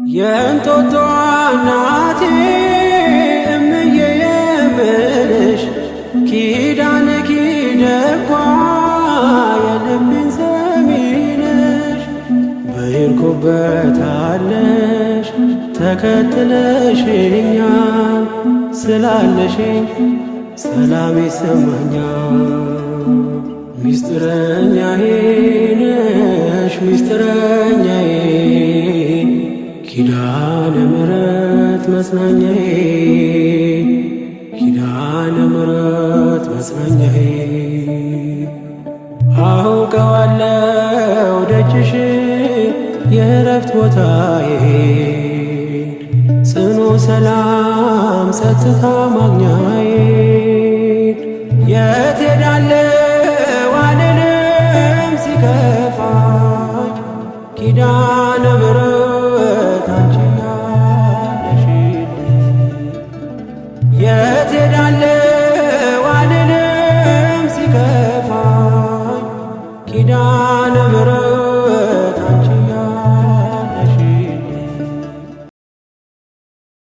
የእንጦጦ እናቴ እምዬ የምልሽ ኪዳነ ኪደጓ የልቤን ሰሚ ነሽ። በሄድኩበት አለሽ ተከትለሽኛል፣ ስላለሽኝ ሰላም ይሰማኛል። ሚስጥረኛዬ ነሽ ሚስጥረኛዬ ኪዳነ ምሕረት መጽናኛዬ ኪዳነ ምሕረት መጽናኛዬ አውቀዋለሁ ደጅሽ የእረፍት ቦታዬ ጽኑ ሰላም ጸጥታ ማግኛዬ የት ሄዳለሁ አልልም ሲከፋኝ ኪዳነ ምሕረት አንቺ ያለሽልኝ የት ሄዳለሁ